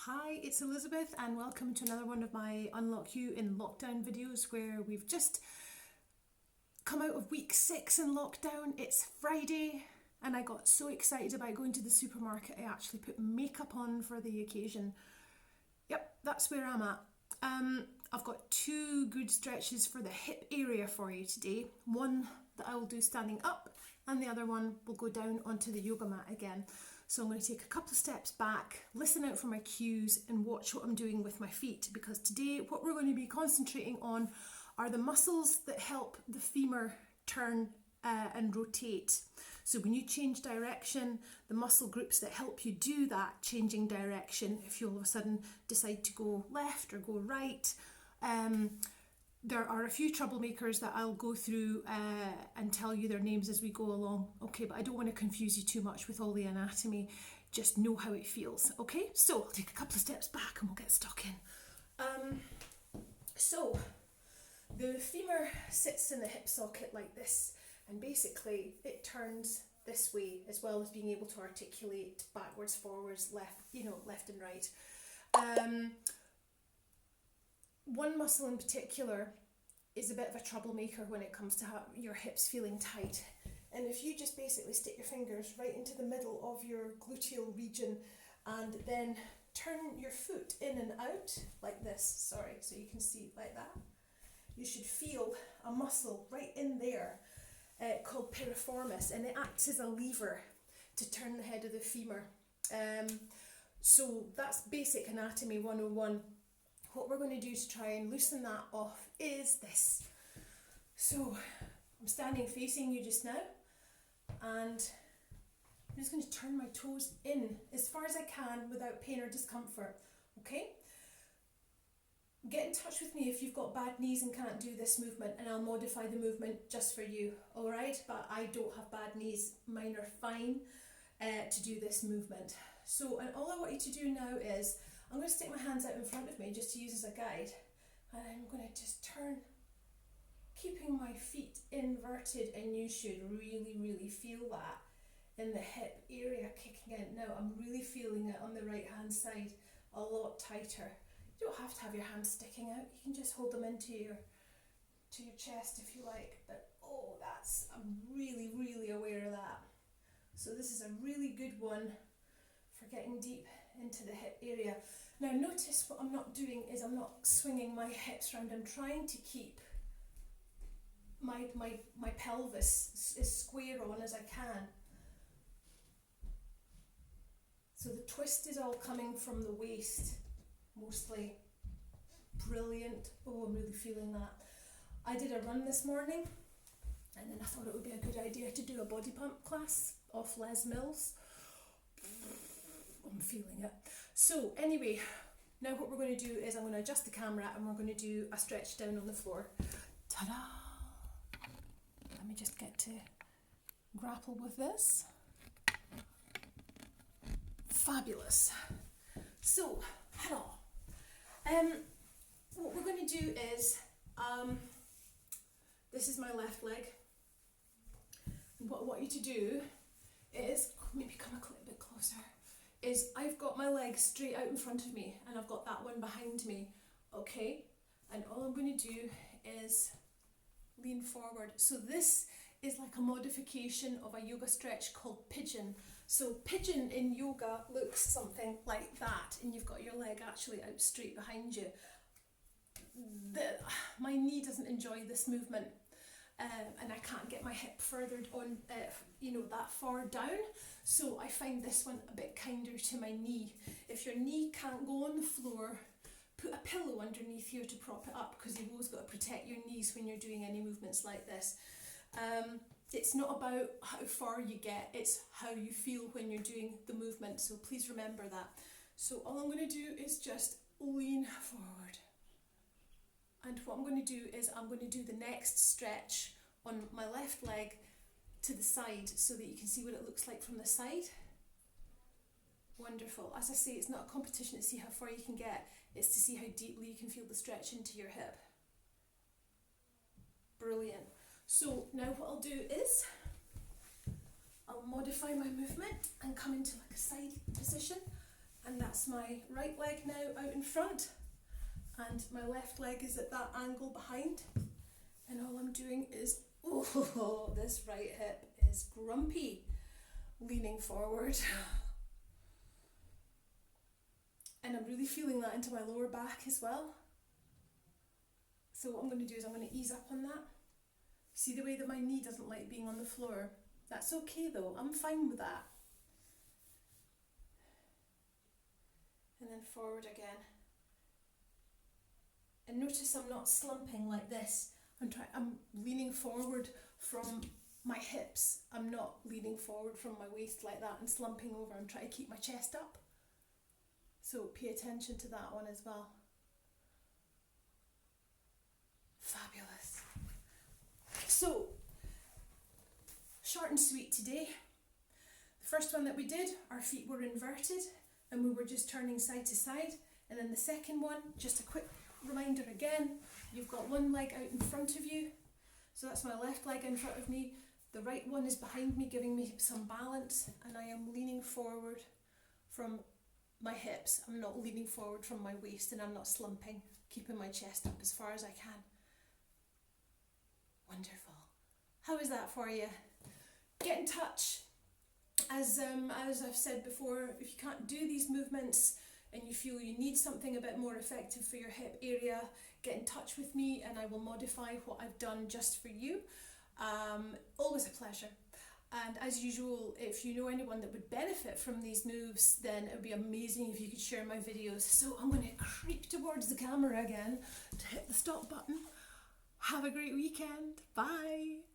Hi, it's Elizabeth and welcome to another one of my Unlock You in Lockdown videos where we've just come out of week 6 in lockdown. It's Friday and I got so excited about going to the supermarket I actually put makeup on for the occasion. Yep, that's where I'm at. I've got 2 good stretches for the hip area for you today. One that I will do standing up and the other one will go down onto the yoga mat again. So I'm going to take a couple of steps back, listen out for my cues and watch what I'm doing with my feet, because today what we're going to be concentrating on are the muscles that help the femur turn and rotate. So when you change direction, the muscle groups that help you do that changing direction, if you all of a sudden decide to go left or go right, there are a few troublemakers that I'll go through and tell you their names as we go along, okay? But I don't want to confuse you too much with all the anatomy. Just know how it feels, okay? So I'll take a couple of steps back and we'll get stuck in. So the femur sits in the hip socket like this, and basically it turns this way, as well as being able to articulate backwards, forwards, left and right. One muscle in particular is a bit of a troublemaker when it comes to your hips feeling tight. And if you just basically stick your fingers right into the middle of your gluteal region and then turn your foot in and out like this, so you can see like that, you should feel a muscle right in there called piriformis, and it acts as a lever to turn the head of the femur. So that's basic anatomy 101. What we're going to do to try and loosen that off is this. So I'm standing facing you just now, and I'm just going to turn my toes in as far as I can without pain or discomfort, okay? Get in touch with me if you've got bad knees and can't do this movement, and I'll modify the movement just for you, alright? But I don't have bad knees, mine are fine to do this movement. So, and all I want you to do now is, I'm going to stick my hands out in front of me just to use as a guide, and I'm going to just turn, keeping my feet inverted, and you should really feel that in the hip area kicking in. Now I'm really feeling it on the right hand side a lot tighter. You don't have to have your hands sticking out, you can just hold them into your chest if you like, but I'm really aware of that. So this is a really good one for getting deep into the hip area. Now notice what I'm not doing is I'm not swinging my hips around. I'm trying to keep my pelvis as square on as I can. So the twist is all coming from the waist, mostly. Brilliant. Oh, I'm really feeling that. I did a run this morning, and then I thought it would be a good idea to do a body pump class off Les Mills. I'm feeling it. So anyway, now what we're going to do is I'm going to adjust the camera and we're going to do a stretch down on the floor. Ta-da! Let me just get to grapple with this. Fabulous. So, hello. What we're going to do is, this is my left leg. And what I want you to do is, maybe come a little bit closer, is I've got my legs straight out in front of me and I've got that one behind me, okay? And all I'm going to do is lean forward. So this is like a modification of a yoga stretch called pigeon. So pigeon in yoga looks something like that, and you've got your leg actually out straight behind you. My knee doesn't enjoy this movement, and I can't get my hip further on, that far down. So I find this one a bit kinder to my knee. If your knee can't go on the floor, put a pillow underneath here to prop it up, because you've always got to protect your knees when you're doing any movements like this. It's not about how far you get, it's how you feel when you're doing the movement. So please remember that. So all I'm going to do is just lean forward. And what I'm going to do is I'm going to do the next stretch on my left leg to the side so that you can see what it looks like from the side. Wonderful. As I say, it's not a competition to see how far you can get, it's to see how deeply you can feel the stretch into your hip. Brilliant. So now what I'll do is I'll modify my movement and come into like a side position And that's my right leg now out in front, and my left leg is at that angle behind, and all I'm doing is, oh, this right hip is grumpy, leaning forward. And I'm really feeling that into my lower back as well. So what I'm going to do is I'm going to ease up on that. See the way that my knee doesn't like being on the floor? That's okay though, I'm fine with that. And then forward again. And notice I'm not slumping like this. I'm leaning forward from my hips. I'm not leaning forward from my waist like that and slumping over. I'm trying to keep my chest up. So pay attention to that one as well. Fabulous. So, short and sweet today. The first one that we did, our feet were inverted and we were just turning side to side. And then the second one, just a quick reminder again, you've got one leg out in front of you. So that's my left leg in front of me. The right one is behind me, giving me some balance, and I am leaning forward from my hips. I'm not leaning forward from my waist, and I'm not slumping, keeping my chest up as far as I can. Wonderful. How is that for you? Get in touch. As I've said before, if you can't do these movements and you feel you need something a bit more effective for your hip area, get in touch with me and I will modify what I've done just for you. Always a pleasure. And as usual, if you know anyone that would benefit from these moves, then it would be amazing if you could share my videos. So I'm going to creep towards the camera again to hit the stop button. Have a great weekend. Bye.